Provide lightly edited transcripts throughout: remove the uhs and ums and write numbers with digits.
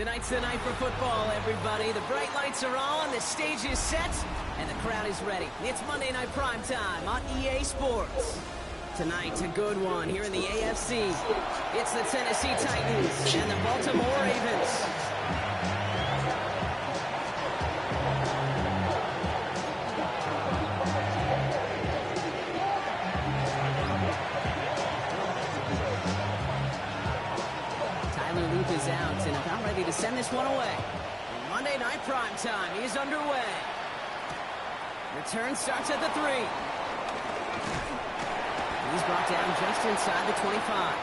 Tonight's the night for football, everybody. The bright lights are on, the stage is set, and the crowd is ready. It's Monday Night Primetime on EA Sports. Tonight, a good one here in the AFC. It's the Tennessee Titans and the Baltimore Ravens. Is out and about ready to send this one away. Monday Night Primetime is underway. Return starts at the 3. He's brought down just inside the 25.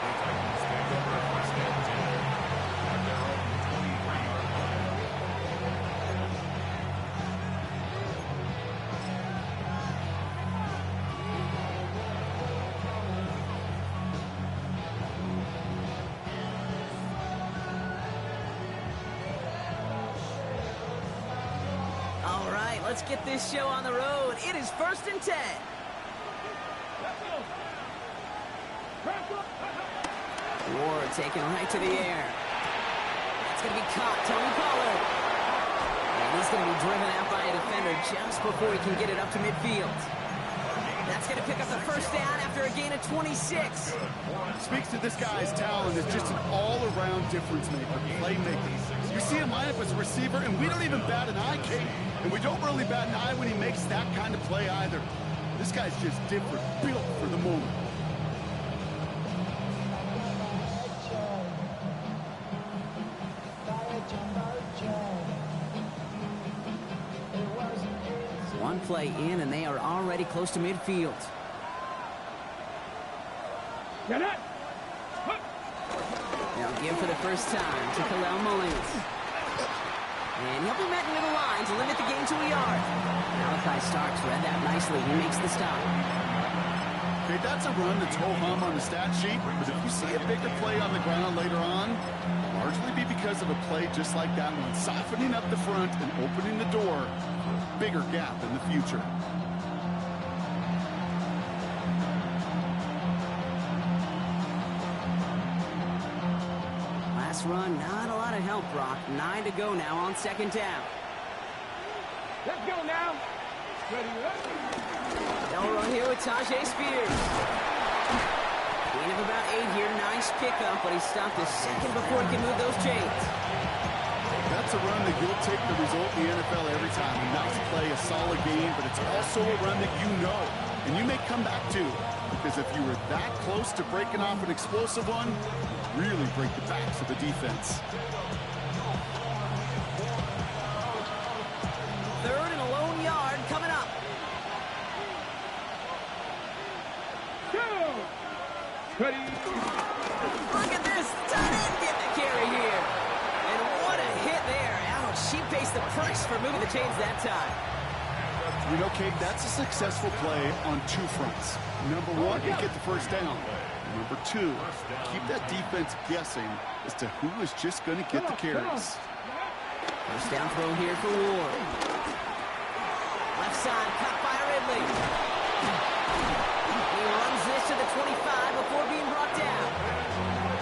Let's get this show on the road. It is 1st and 10. Ward taken right to the air. It's going to be caught. Tony Pollard. And he's going to be driven out by a defender just before he can get it up to midfield. That's going to pick up the first down after a gain of 26. Speaks to this guy's talent as just an all-around difference maker, playmaker. You see him line up as a receiver, and we don't even bat an eye, Kate. And we don't really bat an eye when he makes that kind of play either. This guy's just different, built for the moment. One play in, and they are already close to midfield. Get it! They'll give for the first time to Khalil Mullins. And he'll be met near the line to limit the game to a yard. Malachi Starks read that nicely. He makes the stop. Okay, that's a run that's ho-hum on the stat sheet, but if you see a bigger play on the ground later on, largely be because of a play just like that one, softening up the front and opening the door for a bigger gap in the future. Last run, not a lot of help, Brock. 9 to go now on 2nd down. Let's go now. Ready, ready. They'll run here with Tyjae Spears. Gain of about 8 here. Nice pickup, but he stopped a second before he can move those chains. That's a run that you'll take the result in the NFL every time. A nice play, a solid game, but it's also a run that you know, and you may come back to. Because if you were that close to breaking off an explosive one, really break the backs of the defense. 3rd and a lone yard coming up. Ready. Look at this. Tight end getting the carry here. And what a hit there. Ouch. She pays the price for moving the chains that time. You know, Kate, that's a successful play on 2 fronts. Number 1, you get the first down. Number 2, keep that defense guessing as to who is just going to get the carries. First down throw here for Ward. Left side, cut by Ridley. He runs this to the 25 before being brought down.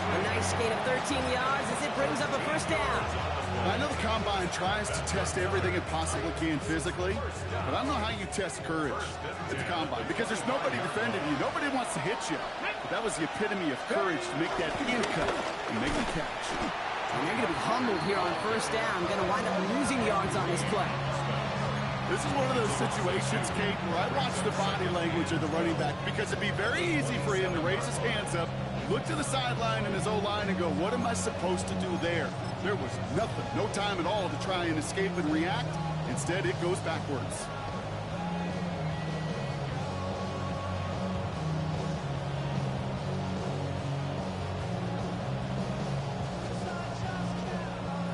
A nice gain of 13 yards as it brings up a first down. I know the Combine tries to test everything it possibly can physically, but I don't know how you test courage at the Combine because there's nobody defending you. Nobody wants to hit you. But that was the epitome of courage to make that in cut and make the catch. And they're going to be humbled here on first down. Going to wind up losing yards on this play. This is one of those situations, Kate, where I watch the body language of the running back because it'd be very easy for him to raise his hands up, look to the sideline and his O-line and go, what am I supposed to do there? There was nothing, no time at all to try and escape and react. Instead, it goes backwards.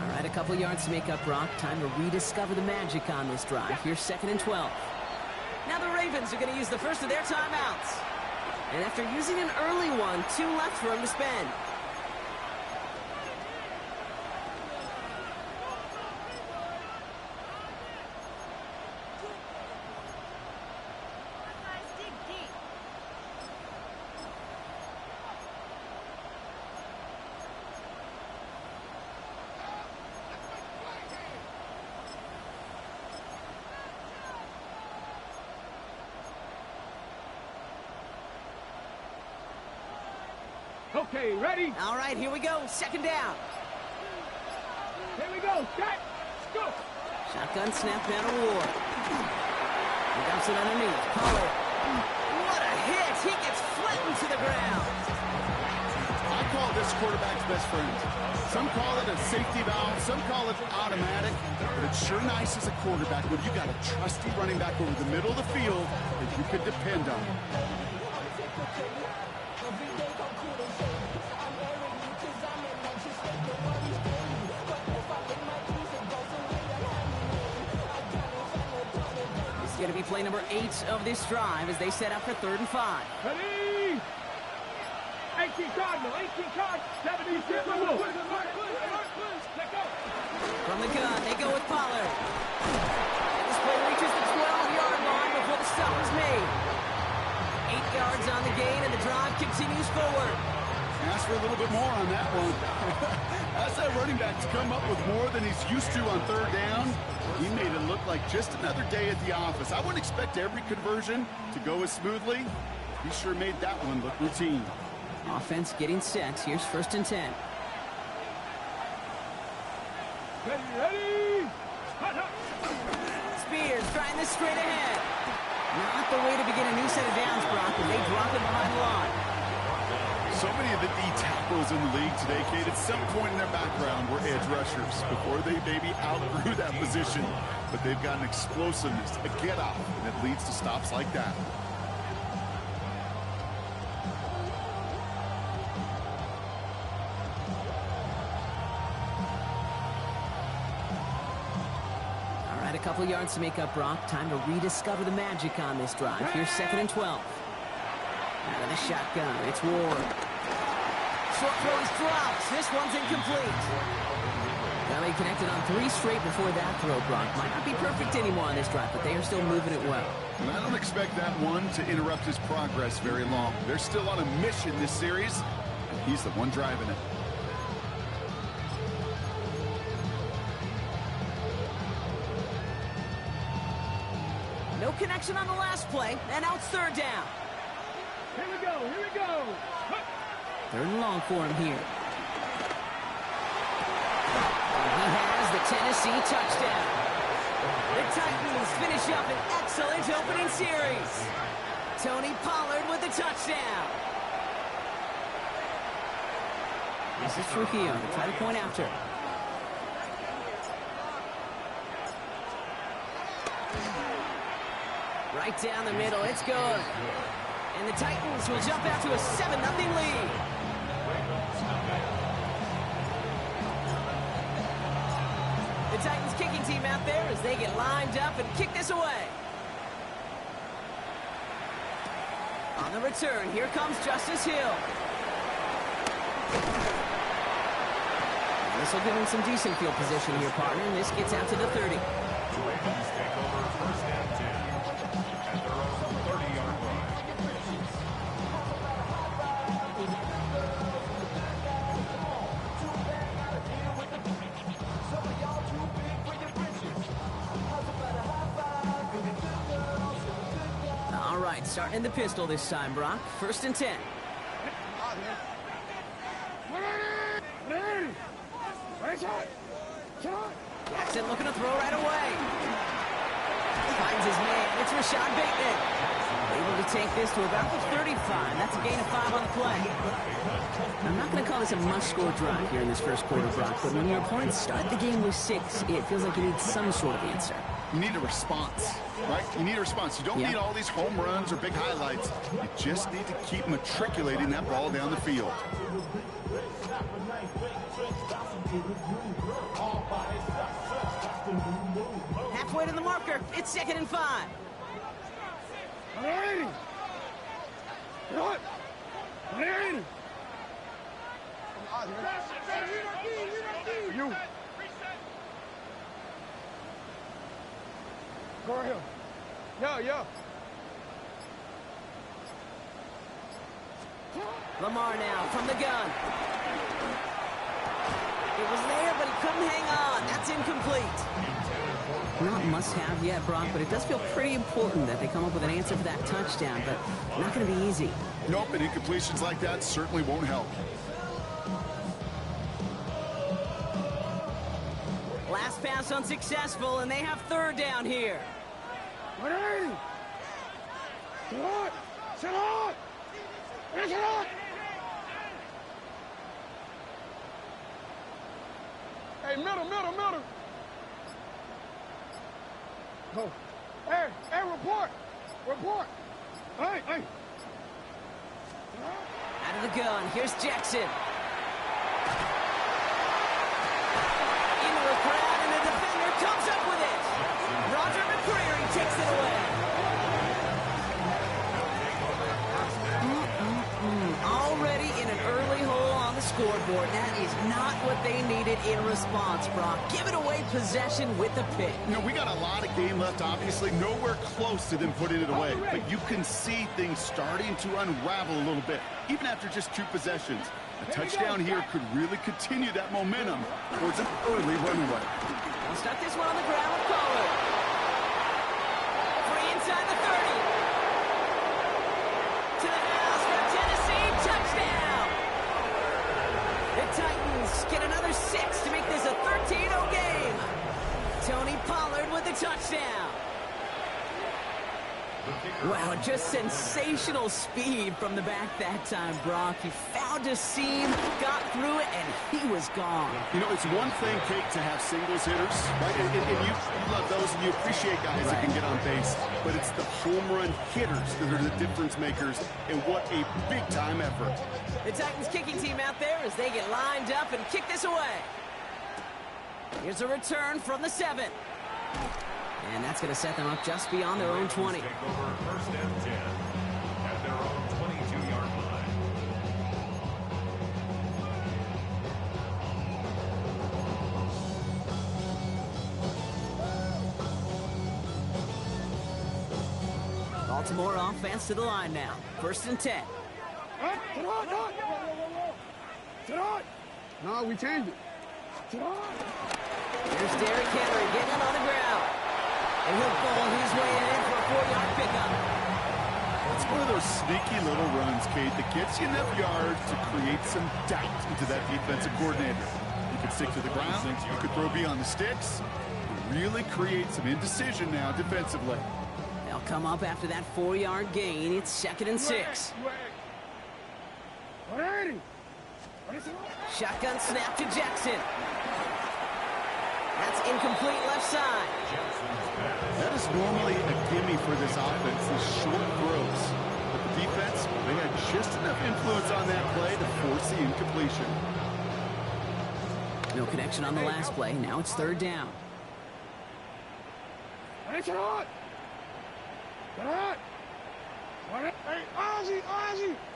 All right, a couple yards to make up, Brock. Time to rediscover the magic on this drive. Here's 2nd and 12. Now the Ravens are going to use the first of their timeouts. And after using an early one, 2 left for him to spend. Okay, ready? All right, here we go. Second down. Here we go. Set. Go. Shotgun snap down to Ward. He dumps it underneath. Pollard. What a hit. He gets flattened to the ground. I call this quarterback's best friend. Some call it a safety valve, some call it automatic, but it's sure nice as a quarterback when you got a trusty running back over the middle of the field that you can depend on. This is going to be play number 8 of this drive as they set up for 3rd and 5. Ready? 18 Cardinal, 18 Cardinal, 76 Let go. From the gun, they go with Pollard. And this play reaches the 12-yard line before the stop is made. 8 yards on the gain, and the drive continues forward. Ask for a little bit more on that one. As that running back's come up with more than he's used to on 3rd down, he made it look like just another day at the office. I wouldn't expect every conversion to go as smoothly. He sure made that one look routine. Offense getting set. Here's 1st and 10. Ready? Hot, hot. Spears trying this straight ahead. Not the way to begin a new set of downs, Brock, and they drop it behind the line. So many of the D tackles in the league today, Kate, at some point in their background were edge rushers before they maybe outgrew that position. But they've got an explosiveness, a get-off, and it leads to stops like that. All right, a couple yards to make up, Brock. Time to rediscover the magic on this drive. Here's 2nd and 12. Out of the shotgun, it's Ward. Short throw is dropped. This one's incomplete. Now they connected on 3 straight before that throw, Brock. Might not be perfect anymore on this drive, but they are still moving it well. And I don't expect that one to interrupt his progress very long. They're still on a mission this series, and he's the one driving it. No connection on the last play, and now it's 3rd down. Here we go, here we go. Hut. 3rd and long for him here. And he has the Tennessee touchdown. The Titans finish up an excellent opening series. Tony Pollard with the touchdown. This is Trujillo to try to point after. Right down the middle, it's good. And the Titans will jump out to a 7-0 lead. The Titans kicking team out there as they get lined up and kick this away. On the return, here comes Justice Hill. This will give him some decent field position here, partner, and this gets out to the 30. All right, starting in the pistol this time, Brock. 1st and 10. Jackson looking to throw right away. Finds his man. It's Rashad Bateman. Able to take this to about the 35. That's a gain of 5 on the play. I'm not going to call this a must-score drive here in this first quarter, Brock, but when your opponents start the game with 6, it feels like you need some sort of answer. You need a response, right? You need a response. You don't need all these home runs or big highlights. You just need to keep matriculating that ball down the field. Halfway to the marker. It's 2nd and 5. Ready? What? Ready? You. Go ahead. Yo. Lamar now from the gun. It was there, but he couldn't hang on. That's incomplete. Not must-have yet, Brock, but it does feel pretty important that they come up with an answer for that touchdown, but not going to be easy. Nope, and incompletions like that certainly won't help. Last pass unsuccessful, and they have third down here. Ready? Sit on! Hey, middle. Go. Hey, report. Hey. Out of the gun, here's Jackson. Into the crowd, and the defender comes up with it. Roger McCreary takes it away. Already in an early hole on the scoreboard. That is not what they needed in response, Brock. Give it away possession with a pick. You know, we got a lot of game left, obviously. Nowhere close to them putting it away. But you can see things starting to unravel a little bit, even after just 2 possessions. A touchdown here could really continue that momentum towards an early runaway. They'll start this one on the ground with Pollard. Free inside the 30. To the house for Tennessee. Touchdown! The Titans get another 6 to make this a 13-0 game. Tony Pollard with the touchdown. Wow, just sensational speed from the back that time, Brock. He found a seam, got through it, and he was gone. You know, it's one thing, Kate, to have singles hitters, right? And you love those, and you appreciate guys that can get on base. But it's the home run hitters that are the difference makers, and what a big-time effort. The Titans kicking team out there as they get lined up and kick this away. Here's a return from the 7. And that's going to set them up just beyond their own 20. Take over first and 10 at their own 22-yard line. Baltimore offense to the line now. First and 10. Sit on! No, we changed it. Sit on! Here's Derrick Henry getting it on the ground. And he'll ball his way in for a 4-yard pickup. It's one of those sneaky little runs, Kate, that gets you enough yards to create some doubt into that defensive coordinator. You can stick to the ground, you can throw beyond the sticks, really create some indecision now defensively. They'll come up after that 4-yard gain. It's 2nd and 6. Shotgun snap to Jackson. That's incomplete left side. That is normally a gimme for this offense, these short throws. But the defense, they had just enough influence on that play to force the incompletion. No connection on the last play. Now it's 3rd down. Hey, Ozzie!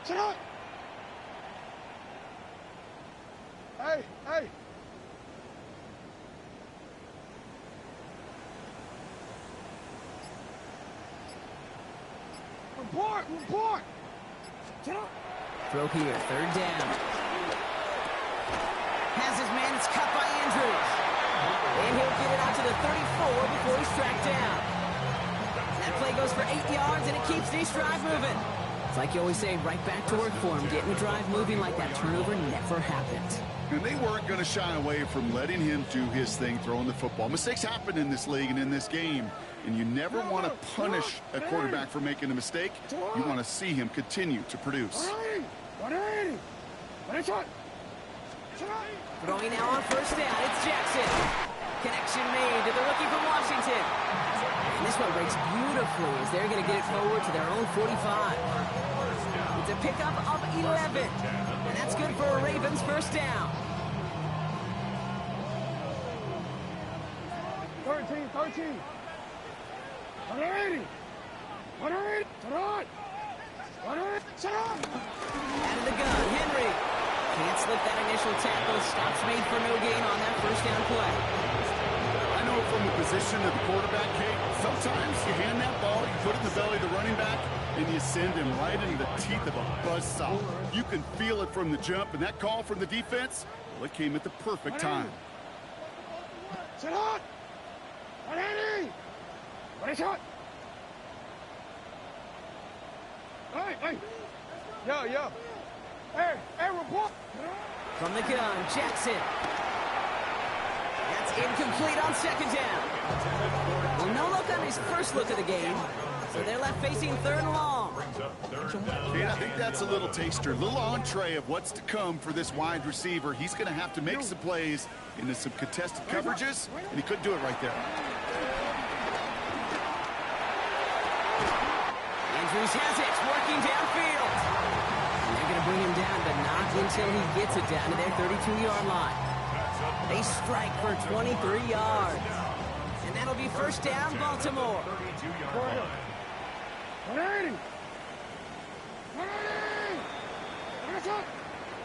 Sit up! Hey! Report! Sit up! Throw here, 3rd down. Has his man, it's cut by Andrews. And he'll get it out to the 34 before he's tracked down. That play goes for 8 yards, and it keeps this drive moving. It's like you always say, right back to work for him. Getting the drive moving like that turnover never happened. And they weren't going to shy away from letting him do his thing throwing the football. Mistakes happen in this league and in this game. And you never want to punish a quarterback for making a mistake. You want to see him continue to produce. Throwing now on 1st down, it's Jackson. Connection made to the rookie from Washington. And this one breaks beautifully as they're going to get it forward to their own 45. It's a pickup of 11. And that's good for a Ravens 1st down. 13. 180! Sit on! Out of the gun, Henry. Can't slip that initial tackle. Stops made for no gain on that 1st down play. I know from the position of the quarterback, Kate, sometimes you hand that ball, you put it in the belly of the running back, and you send him right into the teeth of a buzzsaw. You can feel it from the jump, and that call from the defense, well, it came at the perfect time. Sit on! Ready? Ready, shot. Hey. Yo. Hey, report. From the gun, Jackson. That's incomplete on second down. Well, no look on his first look of the game. So they're left facing third and long. And I think that's a little taster, a little entree of what's to come for this wide receiver. He's going to have to make some plays into some contested coverages, and he couldn't do it right there. Andrews has it, working downfield. And they're going to bring him down, but not until he gets it down to their 32-yard line. They strike for 23 yards. And that'll be first down, Baltimore. 32-yard line. 180.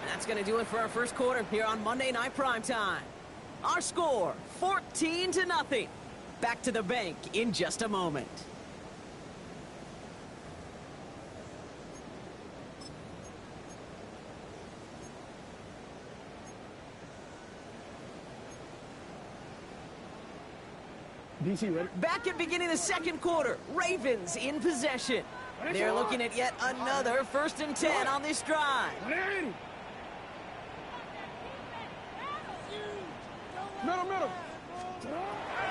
That's going to do it for our first quarter here on Monday Night Primetime. Our score, 14-0. Back to the bank in just a moment. DC ready? Back at beginning of the second quarter, Ravens in possession. They're looking at yet another 1st and 10 on this drive. 180. Middle.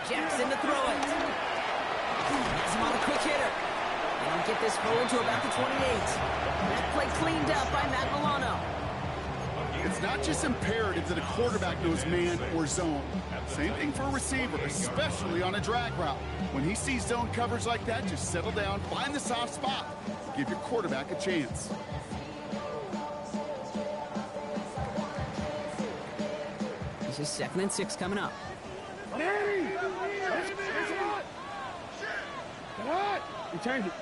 Jackson to throw it. Has him on a quick hitter. They don't get this forward to about the 28. That play cleaned up by Matt Milano. It's not just imperative that a quarterback knows man or zone. Same thing for a receiver, especially on a drag route. When he sees zone coverage like that, just settle down, find the soft spot. Give your quarterback a chance. This is 2nd and 6 coming up. 180. You change it.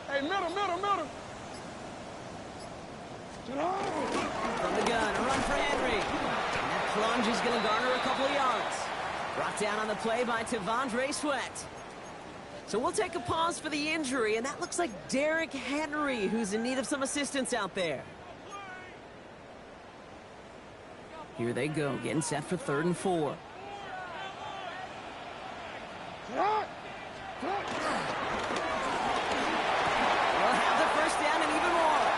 Hey, middle. From the gun, a run for Henry. And that plunge is going to garner a couple of yards. Brought down on the play by T'Vondre Sweat. So we'll take a pause for the injury, and that looks like Derrick Henry, who's in need of some assistance out there. Here they go, getting set for 3rd and 4. We'll have the first down and even more.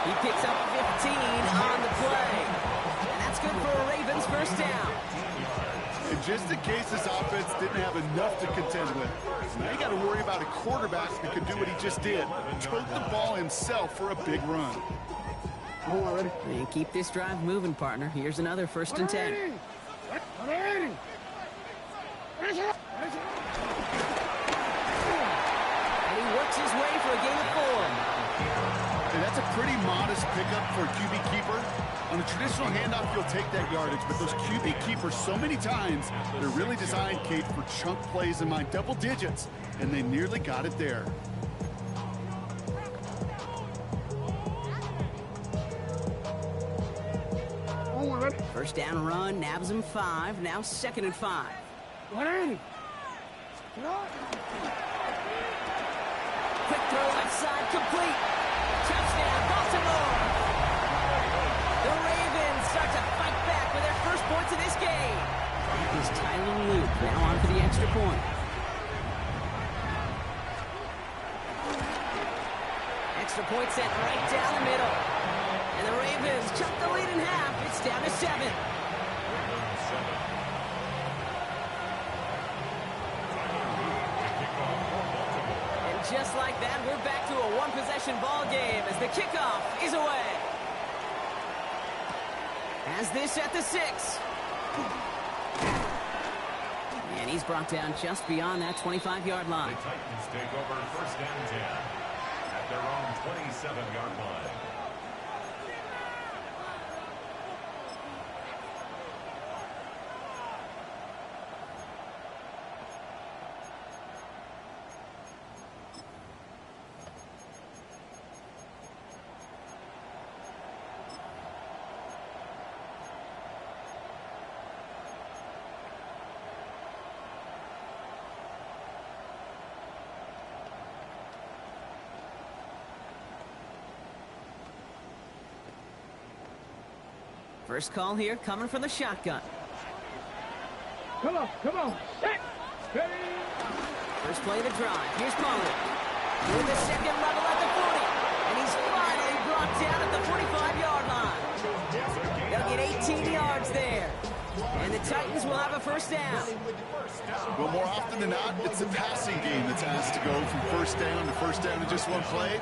He picks up 15 on the play. And that's good for a Ravens first down. And just in case this offense didn't have enough to contend with, now you got to worry about a quarterback that could do what he just did. Tote the ball himself for a big run. Ready? And keep this drive moving, partner. Here's another 1st and 10. 180. And he works his way for a gain of 4. And that's a pretty modest pickup for a QB keeper. On a traditional handoff, you'll take that yardage, but those QB keepers, so many times, they're really designed, Kate, for chunk plays in my double digits, and they nearly got it there. First down run, nabs him 5, now 2nd and 5. 180. Quick throw left side, complete. Touchdown, Baltimore. The Ravens start to fight back with their first points of this game. Here's Tyler Luke now on for the extra point. Extra point set right down the middle. And the Ravens chuck the lead in half. It's down to 7. Just like that, we're back to a one-possession ball game as the kickoff is away. As this at the 6. And he's brought down just beyond that 25-yard line. The Titans take over 1st and 10 at their own 27-yard line. First call here coming from the shotgun. Come on, come on. Set. Ready. First play of the drive. Here's Pollard. With the second level at the 40. And he's finally brought down at the 45-yard line. They'll get 18 yards there. And the Titans will have a first down. Well, more often than not, it's the passing game that's asked to go from first down to just one play.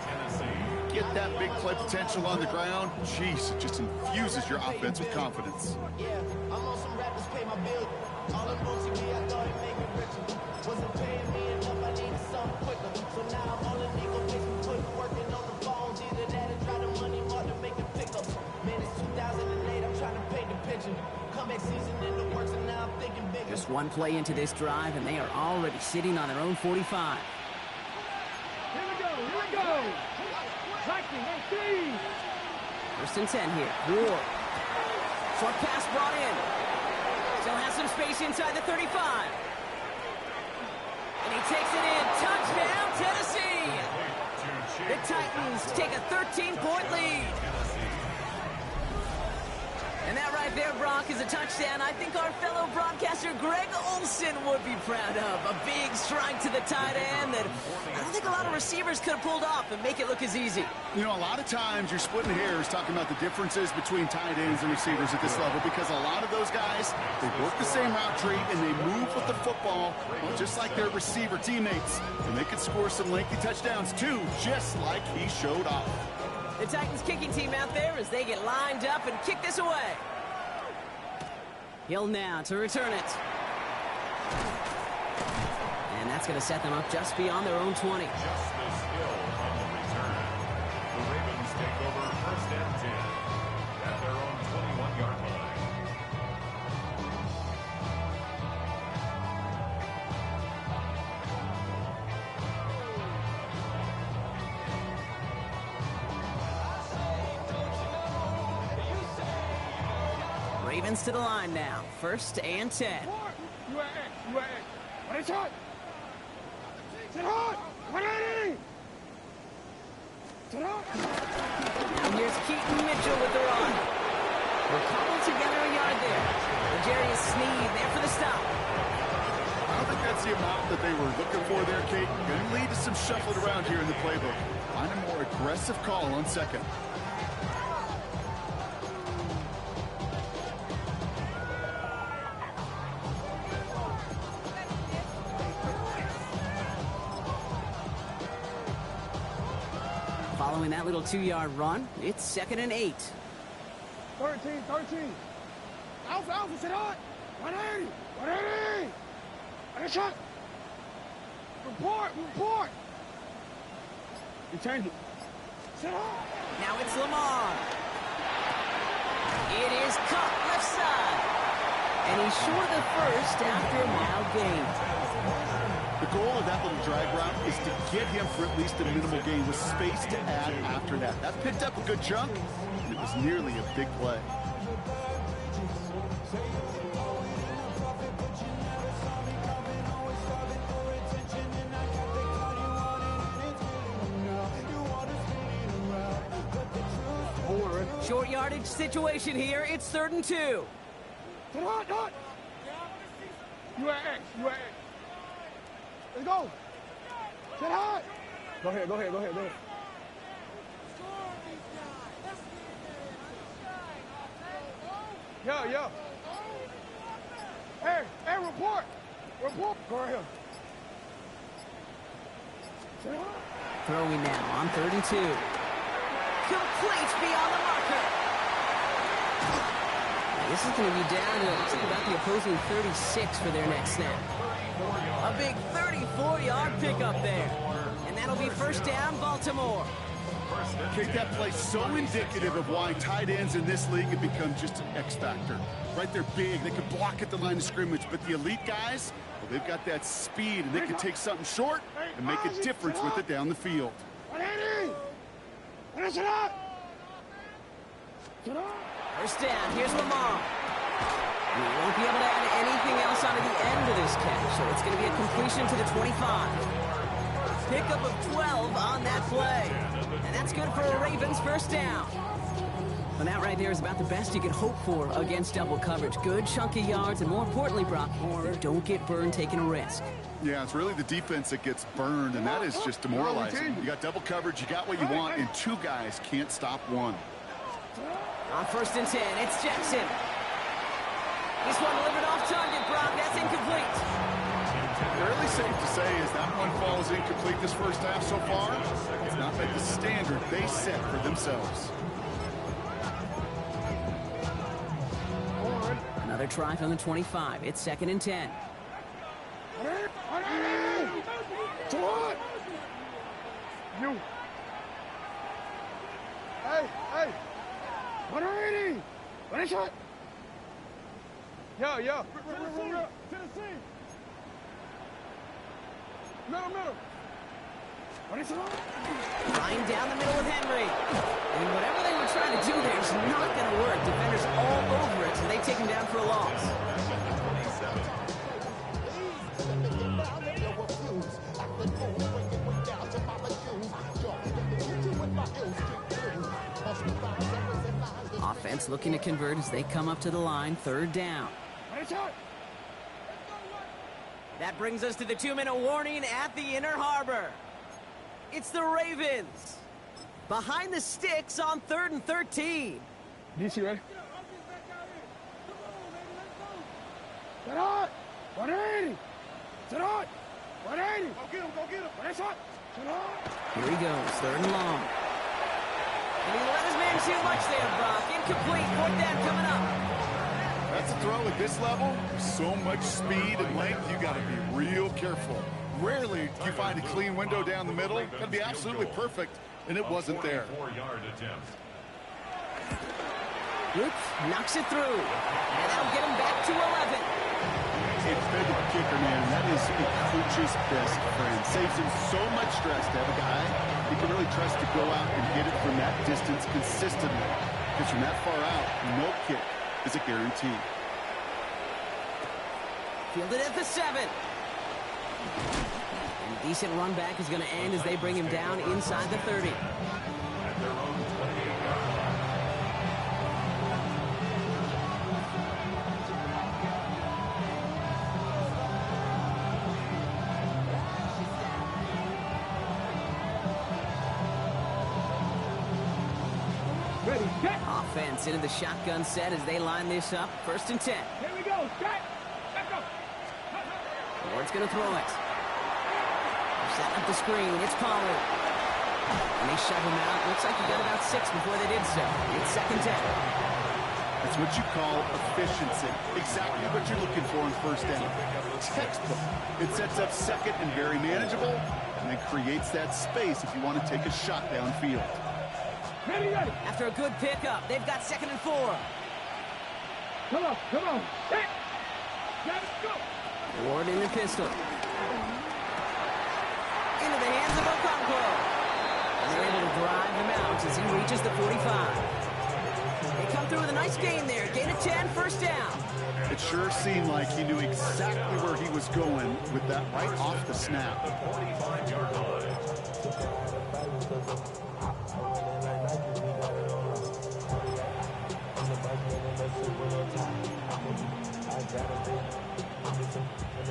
Get that big play potential on the ground. Jeez, it just infuses your offense with confidence. Yeah, I'm on some rappers pay my bill. All the moves me, I thought it make me richer. Wasn't paying me enough, I needed something quicker. So now I'm on a nigga Facebook, working on the phones. Either that or try the money hard to make a pickup. Man, it's 2008, I'm trying to paint the picture. Comeback season in the works, and now I'm thinking bigger. Just one play into this drive, and they are already sitting on their own 45. Here we go, here we go. Tracking, let's see. First and 10 here. Ward. Short pass brought in. Still has some space inside the 35. And he takes it in. Touchdown, Tennessee. The Titans take a 13-point lead. And that right there, Brock, is a touchdown I think our fellow broadcaster Greg Olsen would be proud of. A big strike to the tight end that I don't think a lot of receivers could have pulled off and make it look as easy. You know, a lot of times you're splitting hairs talking about the differences between tight ends and receivers at this level because a lot of those guys, they work the same route tree and they move with the football, well, just like their receiver teammates. And they can score some lengthy touchdowns too, just like he showed off. The Titans kicking team out there as they get lined up and kick this away. Hill now to return it. And that's going to set them up just beyond their own 20. Just this Hill on the return. The Ravens take over first and 10 at their own 21-yard line. Ravens to the line now. First and 10. You are X, you are X. What is hot? Sit hot. 180. Sit hot. Now here's Keaton Mitchell with the run. We're cobbled together a yard there. L'Jarius Sneed there for the stop. I don't think that's the amount that they were looking for there, Kate. Going to lead to some shuffling around here in the playbook. Find a more aggressive call on second. Following that little 2-yard run, it's 2nd and 8. 13. Alpha, sit hot. 180. 180. And a shot. Report. You change it. Sit hot. Now it's Lamar. It is cut left side. And he's short of the first after a mild gain. The goal of that little drag route is to get him for at least a minimal gain with space to add after that. That picked up a good chunk, and it was nearly a big play. Short yardage situation here. It's 3rd and 2. Sit hot. You are X. Let's go. Sit hot. Go ahead. Yeah. Hey, report. Go ahead. Sit hot. Throwing now on 3rd and 2. Complete beyond the marker. This is going to be down to, looks like about the opposing 36 for their next snap. A big 34-yard pickup there. And that'll be first down, Baltimore. Kick that play so indicative of why tight ends in this league have become just an X factor. Right, they're big, they can block at the line of scrimmage, but the elite guys, well, they've got that speed, and they can take something short and make a difference with it down the field. 180. Sit hot. First down, here's Lamar. He won't be able to add anything else onto the end of this catch, so it's going to be a completion to the 25. Pickup of 12 on that play. And that's good for a Ravens first down. Well, that right there is about the best you could hope for against double coverage. Good chunk of yards, and more importantly, Brock, don't get burned taking a risk. Yeah, it's really the defense that gets burned, and that is just demoralizing. You got double coverage, you got what you want, and two guys can't stop one. On 1st and 10, it's Jackson. This one delivered off target, Brock. That's incomplete. Fairly safe to say as that one falls incomplete this first half so far. It's not met the standard they set for themselves. Another try from the 25. It's 2nd and 10. You. Hey. 180. What is it? Yo. Tennessee. Middle. What is it? Flying down the middle with Henry. And whatever they were trying to do there is not going to work. Defenders all over it, so they take him down for a loss. Offense looking to convert as they come up to the line. 3rd down. That brings us to the 2-minute warning at the Inner Harbor. It's the Ravens. Behind the sticks on 3rd and 13. DC, ready? Set on! 180! Set on! 180! Go get him! What is it? Set on! Here he goes, 3rd and long. And he let his man too much there, Brock. Incomplete, 4th down coming up. That's a throw at this level. So much speed and length, you got to be real careful. Rarely do you find a clean window down the middle. Got to be absolutely perfect, and it wasn't there. 4-yard attempt. Oops, knocks it through. And that'll get him back to 11. It's big of a kicker, man. That is a coach's best friend. Saves him so much stress to have a guy he can really trust to go out and hit it from that distance consistently. Because from that far out, no kick is a guarantee. Fielded at the 7. And decent run back is going to end as they bring him down inside the 30. At their own 28-yard line. Ready, set! Offense into the shotgun set as they line this up. 1st and 10. Here we go, set! Let's go! Ward's going to throw it. They're setting up the screen. It's Pollard. And they shove him out. Looks like he got about 6 before they did so. It's 2nd 10. That's what you call efficiency. Exactly what you're looking for in 1st down. Textbook. It sets up 2nd and very manageable, and it creates that space if you want to take a shot downfield. Ready! After a good pickup, they've got 2nd and 4. Come on! Set! Let's go! Ward in the pistol. Into the hands of Okonkwo. And they're able to drive him out as he reaches the 45. They come through with a nice gain there. Gain of 10, 1st down. It sure seemed like he knew exactly where he was going with that right off the snap. 45-yard line.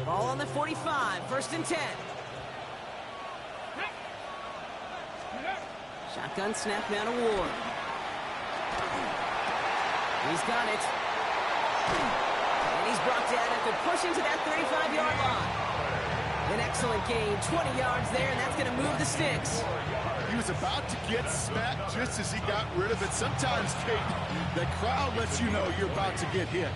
Ball on the 45, 1st and 10. Shotgun snap down to Ward. He's got it. And he's brought down after pushing to that 35-yard line. An excellent gain, 20 yards there, and that's going to move the sticks. He was about to get smacked just as he got rid of it. Sometimes, Kate, that crowd lets you know you're about to get hit.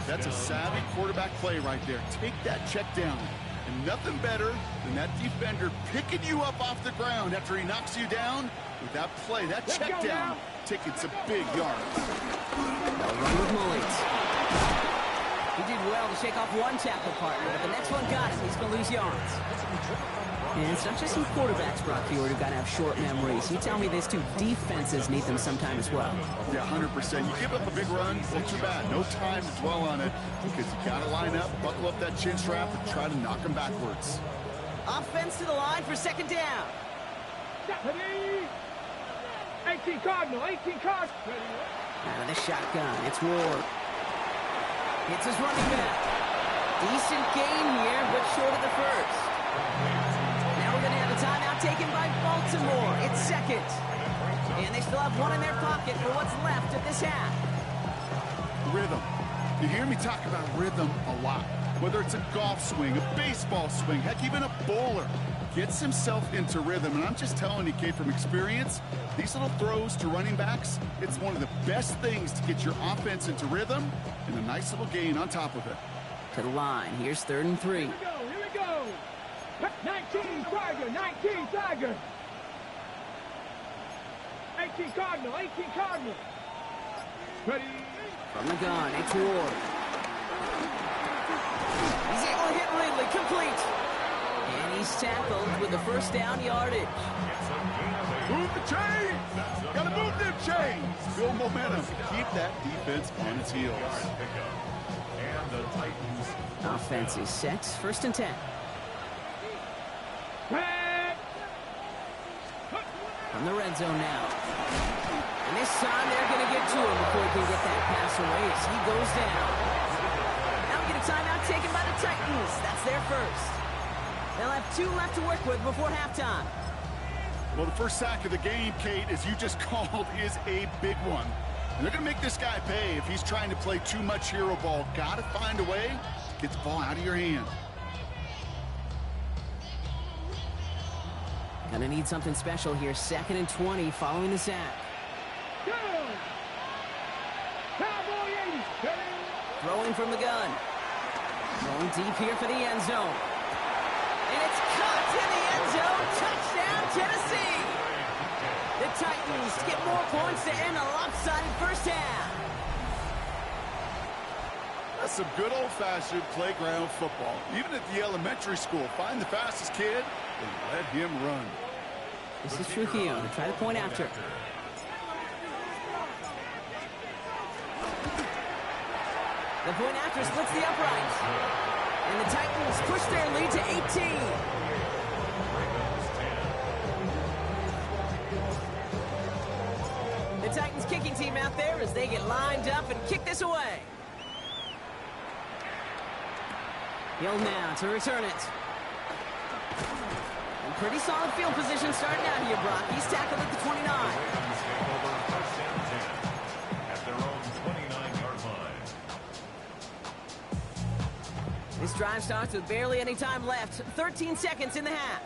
That's a savvy quarterback play right there. Take that check down. And nothing better than that defender picking you up off the ground after he knocks you down with that play, that check down, taking some big yards. They'll run with Mullins. He did well to shake off one tackle partner, but the next one got him. He's going to lose yards. And it's not just some quarterbacks, Brock Huard, who've got to have short memories. You tell me this too, defenses need them sometime as well. Yeah, 100%. You give up a big run, not too bad. No time to dwell on it because you got to line up, buckle up that chin strap, and try to knock them backwards. Offense to the line for 2nd down. Ready! 18 Cardinal, 18 Cardinal. Ready? Out of the shotgun, it's Ward. It's his running back. Decent gain here, but short of the first. Now we're going to have a timeout taken by Baltimore. It's second. And they still have one in their pocket for what's left of this half. Rhythm. You hear me talk about rhythm a lot. Whether it's a golf swing, a baseball swing, heck, even a bowler gets himself into rhythm. And I'm just telling you, Kate, from experience, these little throws to running backs, it's one of the best things to get your offense into rhythm and a nice little gain on top of it. To the line. Here's 3rd and 3. Here we go. 19 Tiger, 19 Tiger. 18 Cardinal, 18 Cardinal. Ready. From the gun, it's Ward. He's able to hit Ridley, complete. And he's tackled with the first down yardage. Move the chains! Gotta move them chains! Build momentum. Keep that defense on its heels. And the Titans. Offense is set. 1st and 10. From the red zone now. And this time they're going to get to him before he can get that pass away as he goes down. Now we get a timeout taken by the Titans. That's their first. They'll have 2 left to work with before halftime. Well, the first sack of the game, Kate, as you just called, is a big one. And they're going to make this guy pay if he's trying to play too much hero ball. Got to find a way to get the ball out of your hand. Gonna need something special here. 2nd and 20 following the sack. Go! Cowboy 80. Throwing from the gun. Going deep here for the end zone. And it's caught in the end zone. Touchdown, Tennessee! The Titans get more points to end a lopsided first half. That's some good old-fashioned playground football. Even at the elementary school, find the fastest kid and let him run. This is Trujillo to try to point after. The point after splits the uprights. And the Titans push their lead to 18. The Titans kicking team out there as they get lined up and kick this away. Hill now to return it. And pretty solid field position starting out here, Brock. He's tackled at the 29. Ravens take over 1st and 10 at their own 29-yard line. This drive starts with barely any time left. 13 seconds in the half.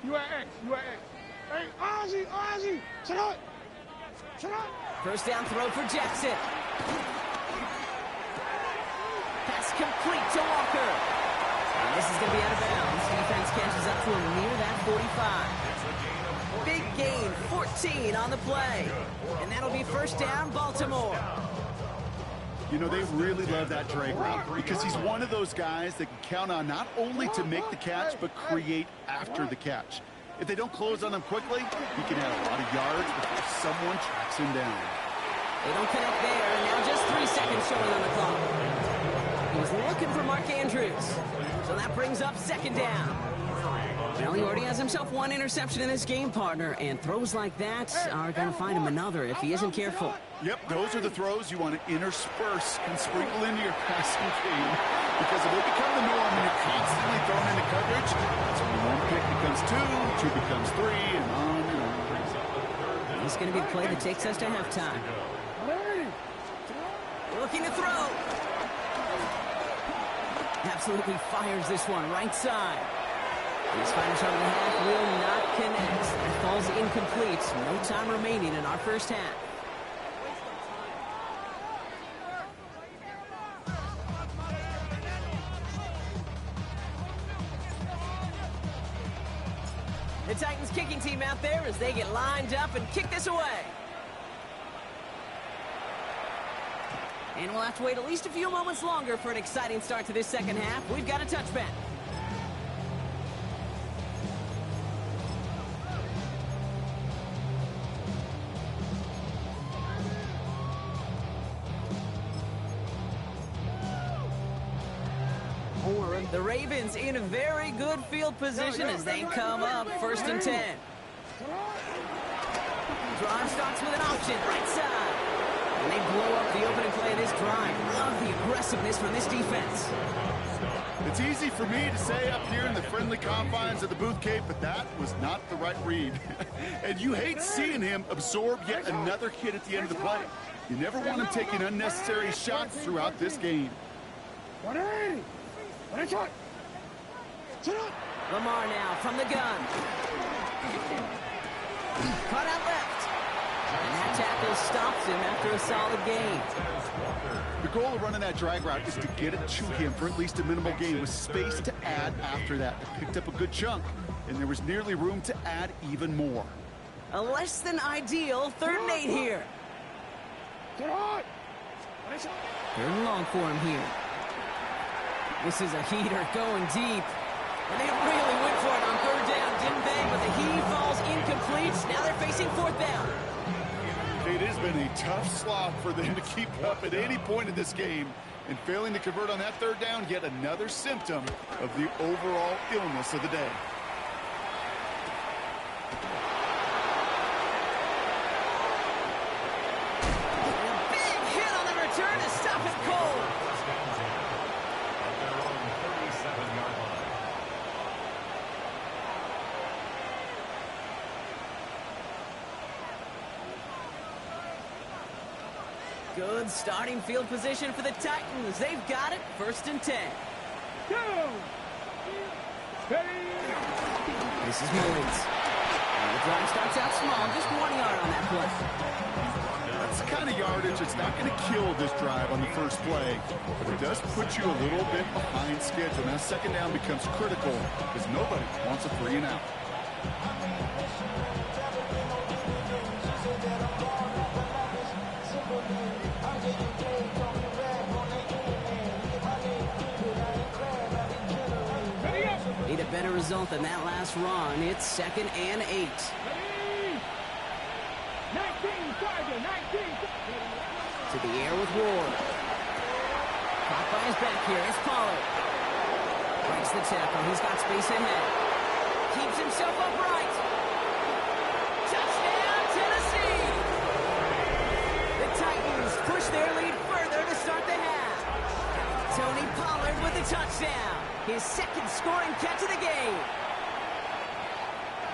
You are X. Hey, Ozzy, shut up. First down throw for Jackson. Pass complete to Walker. And this is going to be out of bounds. Defense catches up to him near that 45. Big gain, 14 on the play. And that'll be first down, Baltimore. You know, they really love that Drake route because he's one of those guys that can count on not only to make the catch, but create after the catch. If they don't close on him quickly, he can have a lot of yards before someone tracks him down. They don't connect there, and now just 3 seconds showing on the clock. He was looking for Mark Andrews. So that brings up 2nd down. Well, he already has himself 1 interception in this game, partner, and throws like that are going to find him another if he isn't careful. Yep, those are the throws you want to intersperse and sprinkle into your passing game. Because if they become the norm and you're constantly thrown into coverage, that's when 1 pick becomes 2, 2 becomes 3, and on and on. This is going to be the play that takes us to halftime. Looking to throw. Absolutely fires this one right side. His final shot of the half will not connect. It falls incomplete. No time remaining in our first half. The Titans kicking team out there as they get lined up and kick this away. And we'll have to wait at least a few moments longer for an exciting start to this second half. We've got a touchback. More of The Ravens in a very good field position as they come up 1st and 10. Drive starts with an option, right side. And they blow up the opening play of this drive. Love the aggressiveness from this defense. It's easy for me to say up here in the friendly confines of the Booth Cape, but that was not the right read. And you hate seeing him absorb yet another hit at the end of the play. You never want him taking unnecessary shots throughout this game. 180. 180. Lamar now from the gun. Cut out left. And that tackle stops him after a solid gain. The goal of running that drag route is to get it to him for at least a minimal gain with space to add after that. They picked up a good chunk, and there was nearly room to add even more. A less than ideal 3rd and 8 here. 3rd and long for him here. This is a heater going deep. And they really went for it on 3rd down, didn't they? But the heave falls incomplete. Now they're facing 4th down. It has been a tough slog for them to keep up at any point in this game. And failing to convert on that 3rd down, yet another symptom of the overall illness of the day. Good starting field position for the Titans. They've got it. 1st and 10. Go! This is Mullins. And the drive starts out small. Just 1 yard on that play. That's the kind of yardage that's not going to kill this drive on the first play. But it does put you a little bit behind schedule. Now 2nd down becomes critical because nobody wants a 3 and out. Need a better result than that last run. It's 2nd and 8. 19, target, 19. To the air with Ward. Caught by his back here. It's Pollard. Breaks the tackle. He's got space ahead. Keeps himself upright. Touchdown, Tennessee! The Titans push their lead further to start the half. Tony Pollard with a touchdown. His 2nd scoring catch of the game.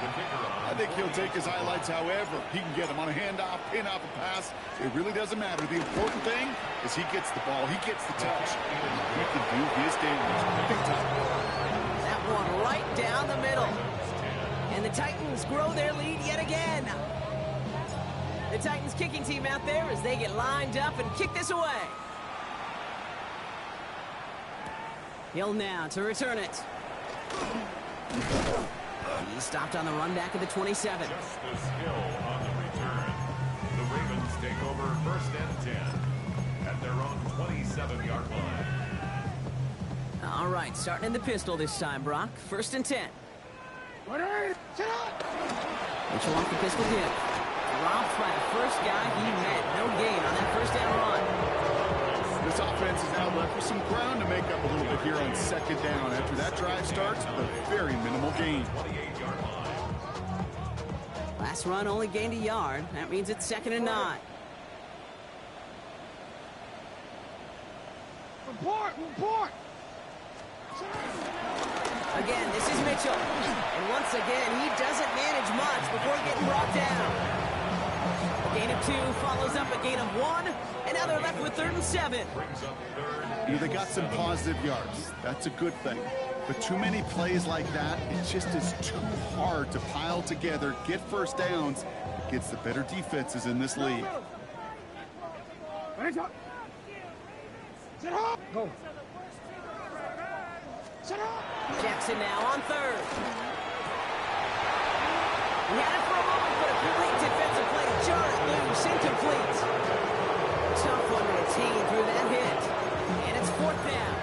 I think he'll take his highlights however he can get them on a handoff, pin off a pass. It really doesn't matter. The important thing is he gets the ball, he gets the touch. He can do his damage. Big time. That one right down the middle. And the Titans grow their lead yet again. The Titans kicking team out there as they get lined up and kick this away. Hill now to return it. He stopped on the run back at the 27. Just as Hill on the return. The Ravens take over 1st and 10 at their own 27-yard line. All right, starting in the pistol this time, Brock. 1st and 10. 180. Mitchell off the pistol give. Rob flat, first guy he met. No gain on that 1st down run. This offense is now left with some ground to make up a little bit here on 2nd down. After that drive starts, a very minimal gain. 28-yard line. Last run only gained a yard. That means it's 2nd and 9. Report! Again, this is Mitchell. And once again, he doesn't manage much before getting brought down. A gain of 2 follows up a gain of 1. And now they're left with 3rd and 7. Brings up 3rd. They got some positive yards. That's a good thing. But too many plays like that, it just is too hard to pile together, get 1st downs against the better defenses in this league. Go. Jackson now on 3rd. He had it for a moment, but a complete defensive play to jar it loose, incomplete. Tough one to retain through that hit. And it's 4th down.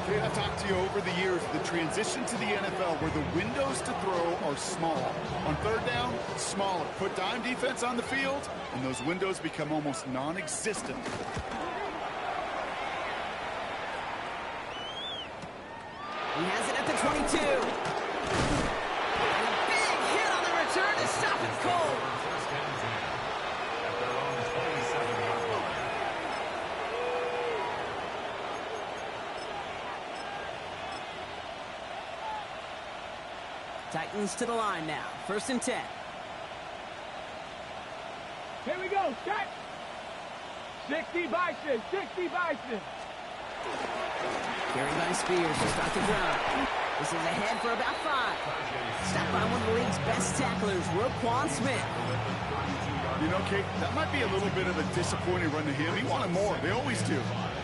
Okay, I've talked to you over the years, the transition to the NFL where the windows to throw are small. On 3rd down, smaller. Put dime defense on the field, and those windows become almost non-existent. He has it at the 22. And a big hit on the return to stop it cold. First and 10 at their own 27-yard line. Titans to the line now. First and 10. Here we go. Shot. 60 Bison. 60 Bison. Carried by Spears to start the drive. This is ahead for about 5. Stopped by one of the league's best tacklers, Roquan Smith. You know, Kate, that might be a little bit of a disappointing run to him. He wanted more. They always do.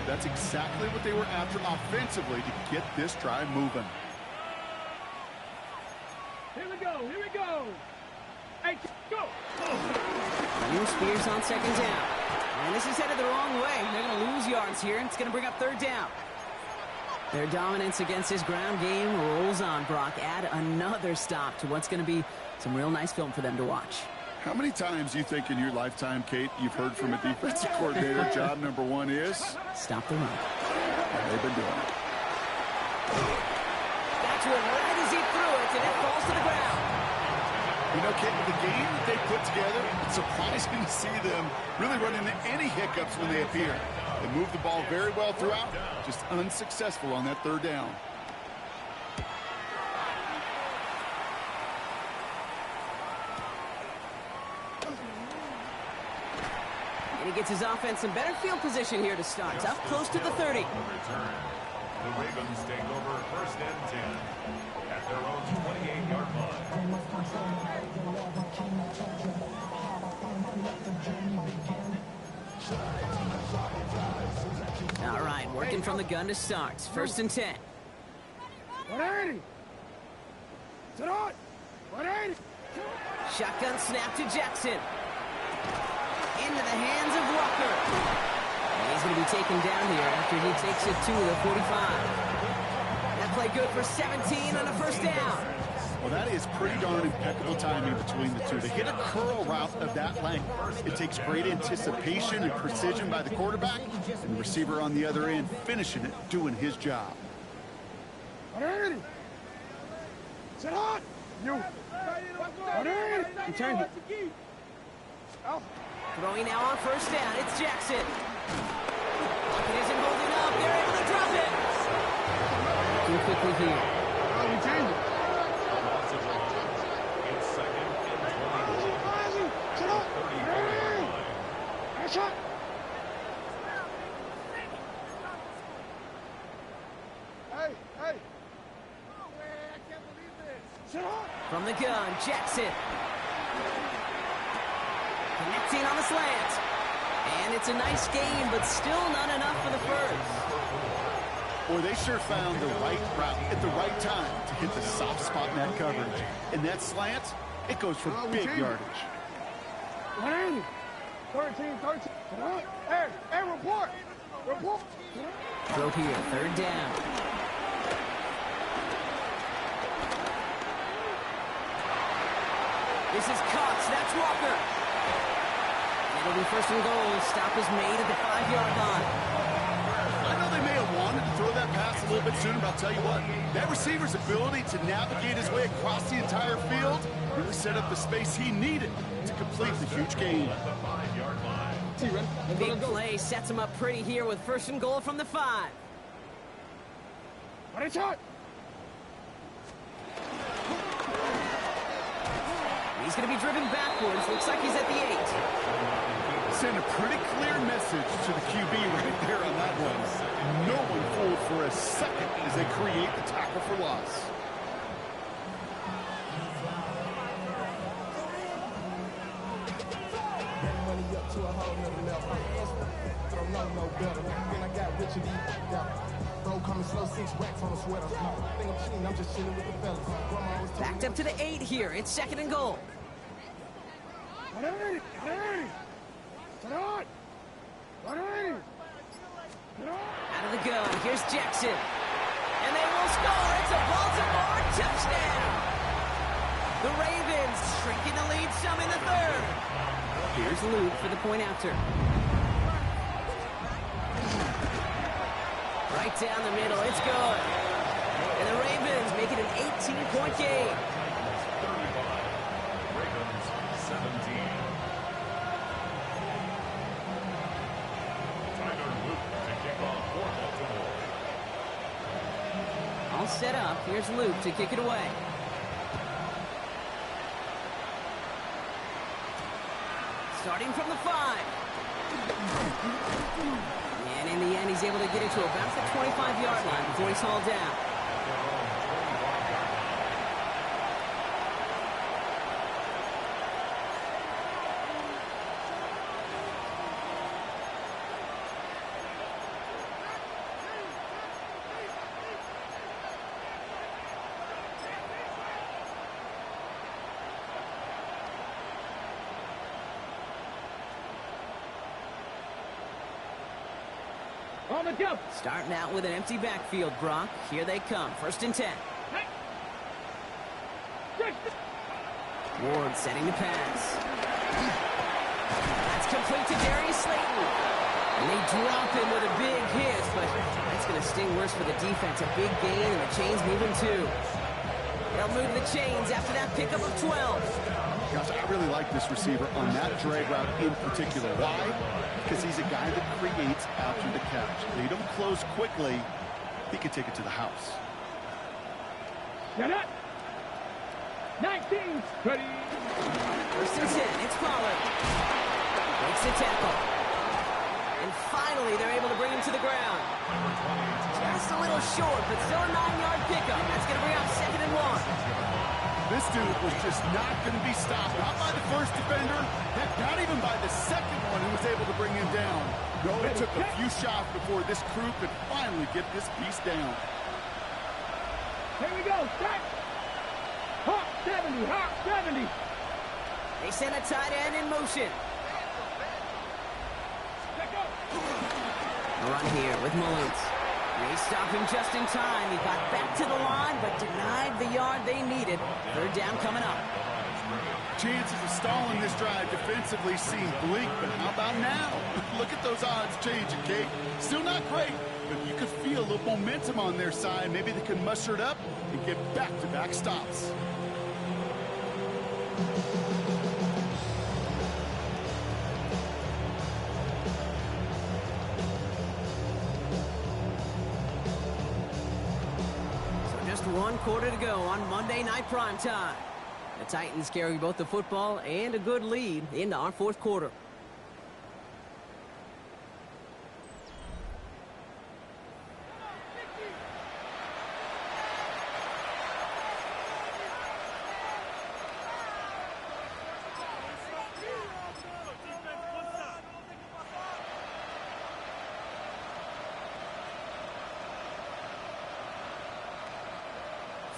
That's exactly what they were after offensively to get this drive moving. Here we go. Here we go. Hey, go. New Spears on second down. And this is headed the wrong way. They're going to lose yards here, and it's going to bring up third down. Their dominance against his ground game rolls on, Brock. Add another stop to what's going to be some real nice film for them to watch. How many times do you think in your lifetime, Kate, you've heard from a defensive coordinator, job number one is? Stop the run. And they've been doing it. Got to him right as he threw it, and it falls to the ground. You know, Kate, the game that they put together, it's surprising to see them really run into any hiccups when they appear. They moved the ball very well throughout, just unsuccessful on that third down. And he gets his offense in better field position here to start. It's up close to the 30. Return. The Ravens take over first and 10 at their own 28-yard line. All right, working from the gun to start. First and 10. 180. Sit on. 180. Shotgun snap to Jackson. Into the hands of Walker. And he's going to be taken down here after he takes it to the 45. That play good for 17 on a first down. Well, that is pretty darn impeccable timing between the two. To hit a curl route of that length, it takes great anticipation and precision by the quarterback, and the receiver on the other end finishing it, doing his job. 180. Sit on. You. 180. He turned it. Throwing now on first down. It's Jackson. It isn't holding up. They're able to drop it. Too quickly here. Oh, we changed it. It's second and 20. Sit on. 30-yard line. Nice shot. Hey, hey. Oh, man, I can't believe this. Sit on. From the gun, Jackson. Connecting on the slant. And it's a nice game, but still not enough for the first. Boy, they sure found the right route at the right time to hit the soft spot in that coverage. And that slant, it goes for big yardage. 180. 13. Sit on. Hey, report. Report. Throw here, third down. This is Cox. That's Walker. It'll be first and goal. Stop is made at the 5-yard line. I know they may have wanted to throw that pass a little bit sooner, but I'll tell you what, that receiver's ability to navigate his way across the entire field really set up the space he needed to complete the huge gain. At the 5-yard line. Big play sets him up pretty here with first and goal from the 5. Ready, shot. He's going to be driven backwards. Looks like he's at the 8. Send a pretty clear message to the QB right there on that one. No one fooled for a second as they create the tackle for loss. Backed up to the 8 here. It's second and goal. 180. 180. Sit on. 180. Sit on. Out of the gun. Here's Jackson. And they will score. It's a Baltimore touchdown. The Ravens shrinking the lead some in the third. Here's Luke for the point after. Right down the middle. It's good. And the Ravens make it an 18-point game. 35. Ravens 17. Tyler Luke to kick off for Baltimore. All set up. Here's Luke to kick it away. Starting from the 5. And in the end, he's able to get it to about the 25-yard line before he's hauled down. On the jump. Starting out with an empty backfield, Brock. Here they come. 1st and 10. Ward setting the pass. That's complete to Darius Slayton. And they drop him with a big hit, but that's going to sting worse for the defense. A big gain, and the chains moving too. They'll move the chains after that pickup of 12. Gosh, I really like this receiver on that drag route in particular. Why? Because he's a guy that creates after the catch. They don't close quickly. He can take it to the house. Get up. 19. Ready. 1st and 10. It's Pollard. Makes the tackle. And finally, they're able to bring him to the ground. Just a little short, but still a 9-yard pickup. That's going to bring up 2nd and 1. This dude was just not going to be stopped. Not by the first defender, heck, not even by the second one who was able to bring him down. No, it took a few shots before this crew could finally get this piece down. Here we go. Start. Hawk 70. Hawk 70. They send a tight end in motion. Check out. A run here with Mullins. They stop him just in time. He got back to the line, but denied the yard they needed. 3rd down coming up. Chances of stalling this drive defensively seem bleak, but how about now? Look at those odds changing, Kate. Still not great, but you could feel a little momentum on their side. Maybe they can muster it up and get back-to-back stops. Just 1 quarter to go on Monday Night Primetime. The Titans carry both the football and a good lead into our 4th quarter.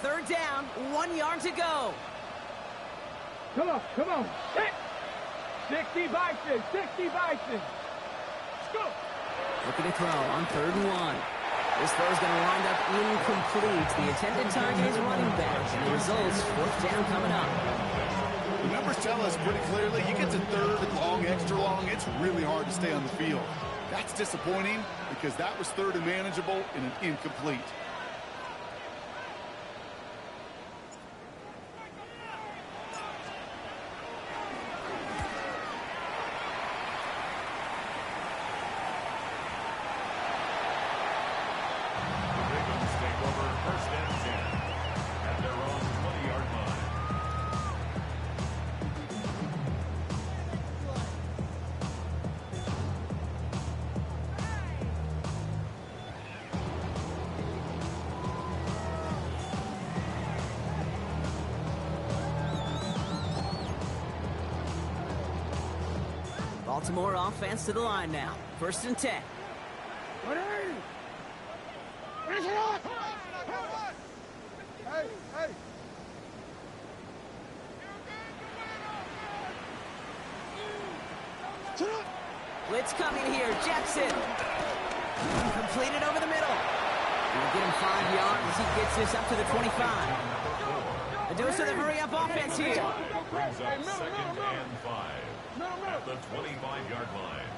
Third down, 1 yard to go. Come on. Come on. 60 Bison. 60 Bison. Let's go. Looking to throw on 3rd and 1. This throw is going to wind up incomplete. The intended target is running back, and the results, 4th down coming up. The numbers tell us pretty clearly, you get to 3rd and long, extra long, it's really hard to stay on the field. That's disappointing because that was 3rd and manageable and an incomplete. Baltimore offense to the line now. 1st and 10. Ready. Finish it off. Hey. Blitz coming here. Jackson. Completed over the middle. He'll get him 5 yards as he gets this up to the 25. They do it so the hurry-up offense here. Brings up 2nd and 5 at the 25-yard line.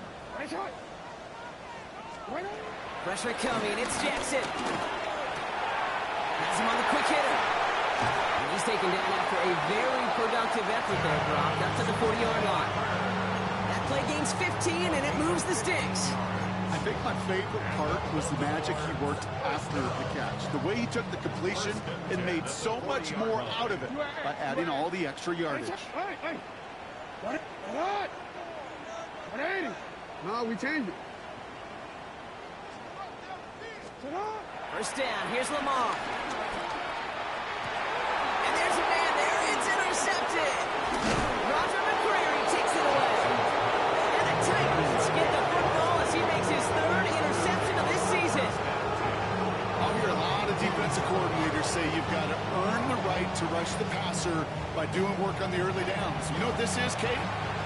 Pressure coming. It's Jackson. Has him on the quick hitter. And he's taken down after a very productive effort there, Brock. Up to the 40-yard line. That play gains 15, and it moves the sticks. I think my favorite part was the magic he worked after the catch. The way he took the completion and made so much more out of it by adding all the extra yardage. Hey. What? 180. No, we changed it. First down, here's Lamar. And there's a man there, it's intercepted. Roger McCreary takes it away. And the Titans get the football as he makes his third interception of this season. I'll hear a lot of defensive coordinators say you've got to earn the right to rush the passer by doing work on the early downs. You know what this is, Kate?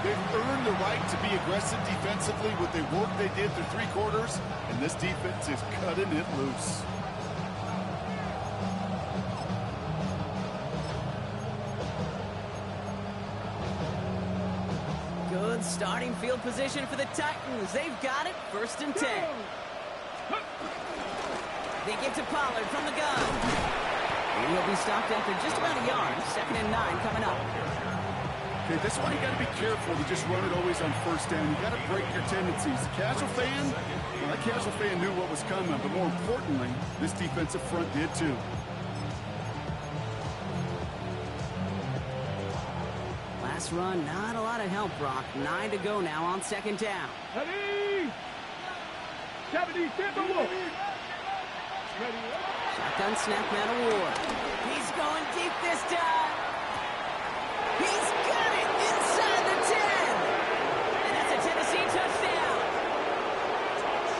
They've earned the right to be aggressive defensively with the work they did through 3 quarters, and this defense is cutting it loose. Good starting field position for the Titans. They've got it, 1st and 10. They get to Pollard from the gun. And he'll be stopped after just about a yard. 2nd and 9 coming up. Okay, this is why you got to be careful to just run it always on 1st down. You got to break your tendencies. The casual fan, well, that casual fan knew what was coming, but more importantly, this defensive front did too. Last run, not a lot of help, Brock. 9 to go now on 2nd down. Ready? 70, stand by one. Ready? Shotgun snap, Matt Ward. He's going deep this time. He's got it inside the 10. And that's a Tennessee touchdown.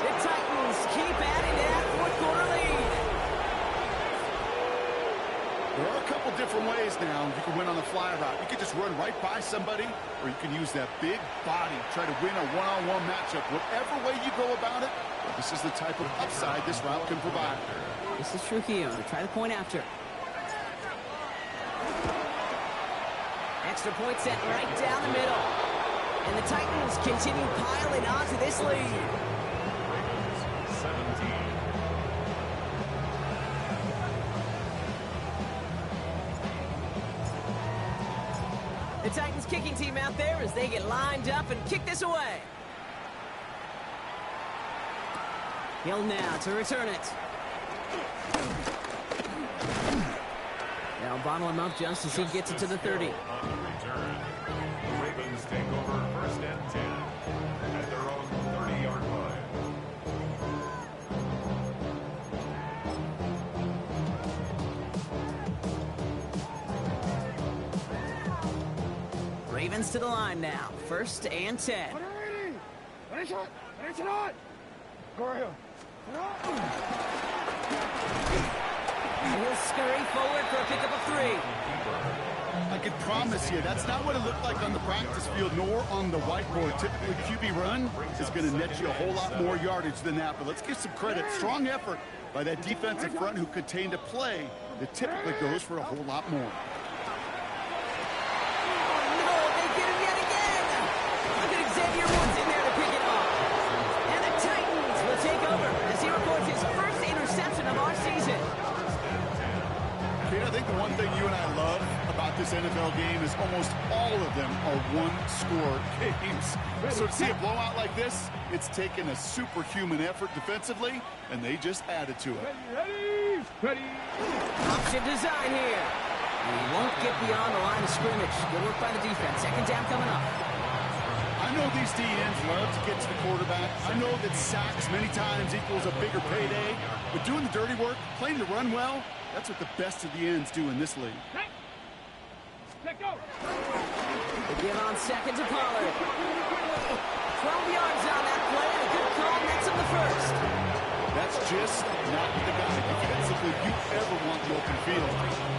The Titans keep adding to that 4th quarter lead. There are a couple different ways now you can win on the fly route. You can just run right by somebody, or you can use that big body, try to win a one-on-one matchup. Whatever way you go about it, this is the type of upside this route can provide. This is Trujillo to try the point after. Extra point set right down the middle. And the Titans continue piling onto this lead. 17. The Titans kicking team out there as they get lined up and kick this away. Hill now to return it. They'll bottle him up just as he gets it to the 30. On the return, the Ravens take over 1st and 10 at their own 30-yard line. Ravens to the line now. 1st and 10. 180. Ready, shot. Ready, shot. Go right here. And he'll scurry forward for a pickup of 3. I can promise you, that's not what it looked like on the practice field, nor on the whiteboard. Typically, QB run is going to net you a whole lot more yardage than that. But let's give some credit. Strong effort by that defensive front who contained a play that typically goes for a whole lot more. No, they get him yet again. Look at Xavier Woods in there to pick it off. And the Titans will take over as he records his 1st interception of our season. Kate, I think the one thing you and I love about this NFL game is almost all of them are one-score games. So to see a blowout like this, it's taken a superhuman effort defensively, and they just added to it. Ready? Ready? Option design here. And he won't get beyond the line of scrimmage. Good work by the defense. 2nd down coming up. I know these DNs love to get to the quarterback. I know that sacks many times equals a bigger payday, but doing the dirty work, playing the run well, that's what the best of the ends do in this league. Let go. They give on 2nd to Pollard. 12 yards on that play. A good call nets him the 1st. That's just not the guy defensively you ever want the open field.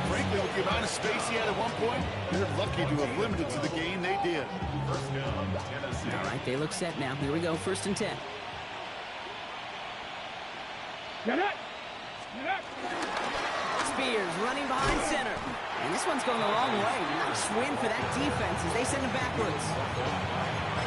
Frankly, with the amount of space he had at one point, they're lucky to have limited to the game they did. 1st down, Tennessee. All right, they look set now. Here we go, 1st and 10. Get it. Get it. Spears running behind center. And this one's going a long way. Nice win for that defense as they send him backwards.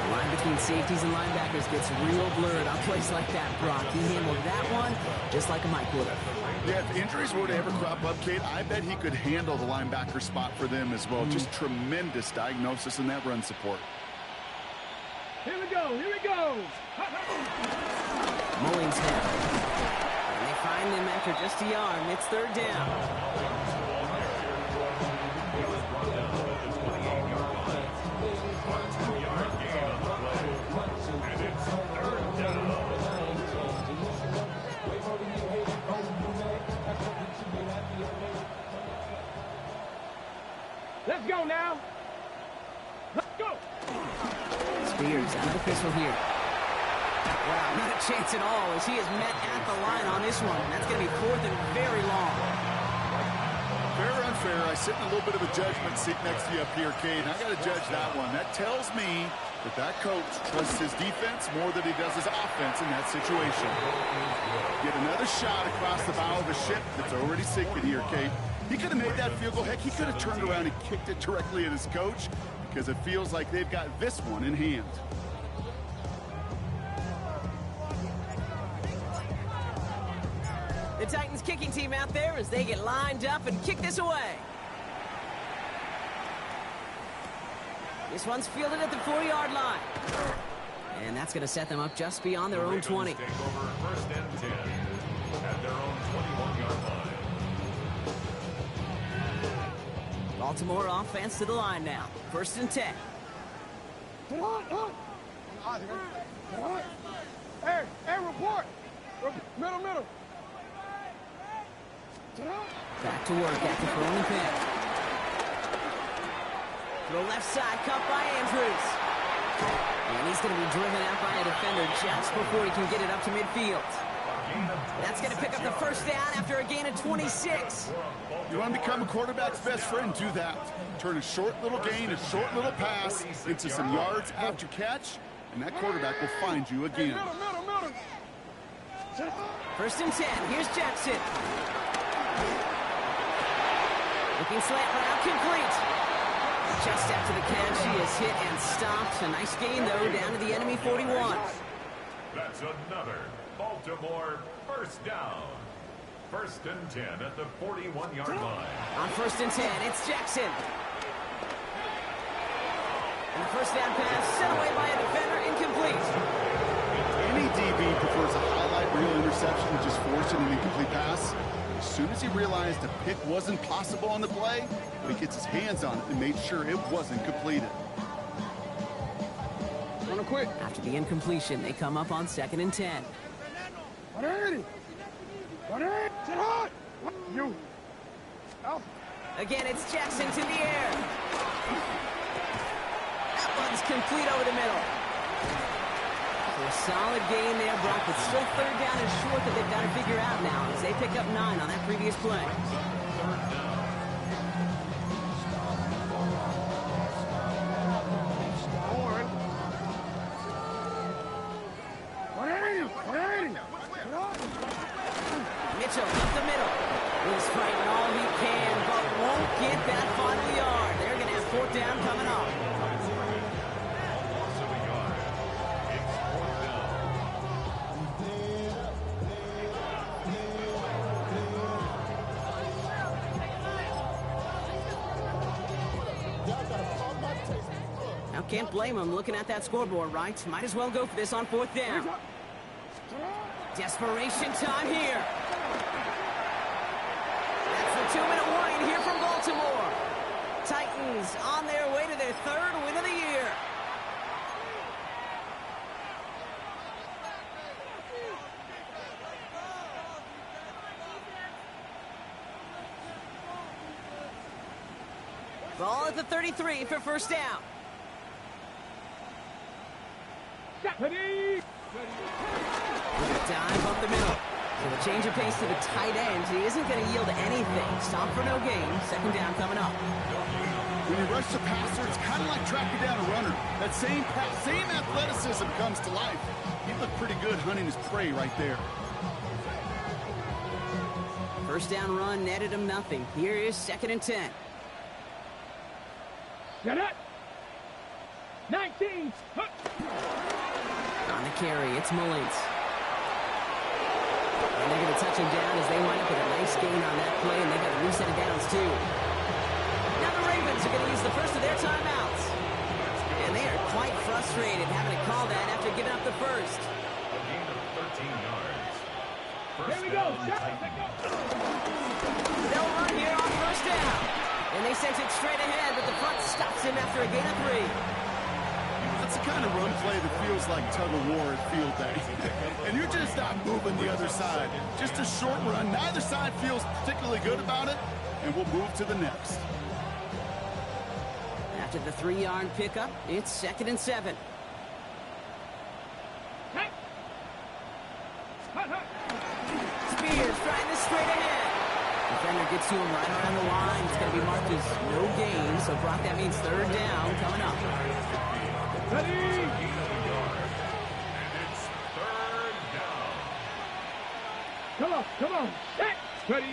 The line between safeties and linebackers gets real blurred on plays like that, Brock. He handled that one just like a Mike would have. Yeah, if injuries were to ever crop up, Kate, I bet he could handle the linebacker spot for them as well. Just tremendous diagnosis in that run support. Here we go, here we go. Mullings have it. And they find him after just a yard. It's third down. He was brought down at the 28-yard line. A 2-yard gain on the play. And it's third down. Let's go now. Let's go. Spears out of the pistol here. Wow, not a chance at all as he is met at the line on this one. That's going to be fourth and very long. Fair or unfair, I sit in a little bit of a judgment seat next to you up here, Kate, and I got to judge that one. That tells me that coach trusts his defense more than he does his offense in that situation. Get another shot across the bow of a ship that's already sinking here, Kate. He could have made that field goal. Heck, he could have turned around and kicked it directly at his coach because it feels like they've got this one in hand. The Titans kicking team out there as they get lined up and kick this away. This one's fielded at the 4-yard line. And that's going to set them up just beyond their own 20. Take over first and 10 at their own 21-yard line. Baltimore offense to the line now. First and 10. Hey, report. Middle. Back to work after throwing the pin. Throw left side, cut by Andrews. And he's going to be driven out by a defender just before he can get it up to midfield. That's going to pick up the first down after a gain of 26. You want to become a quarterback's best friend, do that. Turn a short little gain, a short little pass into some yards after catch, and that quarterback will find you again. Middle. First and 10. Here's Jackson. Looking slant route complete. Just after the catch, he is hit and stopped. A nice gain, though, down to the enemy 41. That's another Baltimore first down. First and 10 at the 41-yard line. On first and 10, it's Jackson. And the first down pass sent away by a defender, incomplete. Any DB prefers a highlight reel interception to just forcing an incomplete pass. As soon as he realized a pick wasn't possible on the play, he gets his hands on it and made sure it wasn't completed. Wanna quit? After the incompletion, they come up on second and 10. 180. Sit hard. You. Out. Again, it's Jackson to the air. That one's complete over the middle. So a solid gain there, Brock, but still third down and short that they've got to figure out now as they pick up 9 on that previous play. Mitchell up the middle. He's fighting all he can, but won't get that final yard. They're going to have fourth down coming up. Now, can't blame him looking at that scoreboard, right? Might as well go for this on fourth down. Desperation time here. That's the 2-minute warning here from Baltimore. Titans on their way to their third win of the year. Ball at the 33 for first down. Ready. With a dive up the middle. So a change of pace to the tight end. He isn't going to yield anything. Stop for no gain. Second down coming up. When you rush the passer, it's kind of like tracking down a runner. That same athleticism comes to life. He looked pretty good hunting his prey right there. First down run netted him nothing. Here is second and 10. Get it. 19. the carry. It's Mullins. And they're going to touch him down as they wind up with a nice gain on that play, and they got a new set of downs, too. Now the Ravens are going to use the first of their timeouts. And they are quite frustrated having to call that after giving up the first. A gain of 13 yards. Here we go. They'll run here on first down. And they sent it straight ahead, but the front stops him after a gain of 3. That's the kind of run play that feels like tug-of-war at field day. And you're just not moving the other side. Just a short run. Neither side feels particularly good about it, and we'll move to the next. After the 3-yard pickup, it's 2nd and 7. Spears trying this straight ahead. Defender gets to him right around the line. It's going to be marked as no gain, so Brock, that means 3rd down coming up. Ready? And it's 3rd down. Come on. Set. Ready?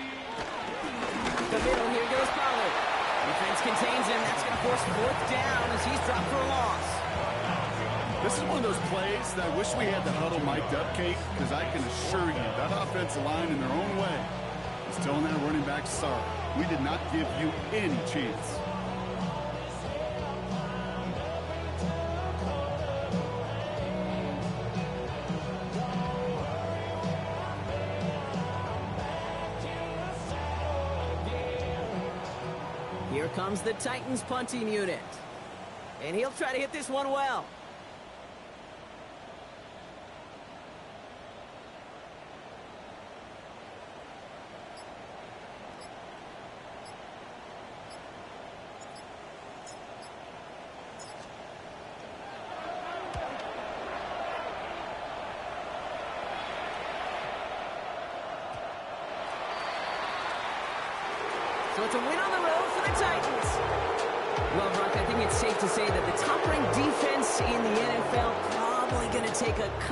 The middle, here goes Pollard. Defense contains him. That's going to force 4th down as he's dropped for a loss. This is one of those plays that I wish we had the huddle mic'd up, Kate, because I can assure you that offensive line in their own way is telling that running back, sorry, we did not give you any chance. Here comes the Titans punting unit. And he'll try to hit this one well. So it's a win on the road for the Titans. Well, Brock, I think it's safe to say that the top-ranked defense in the NFL probably going to take a couple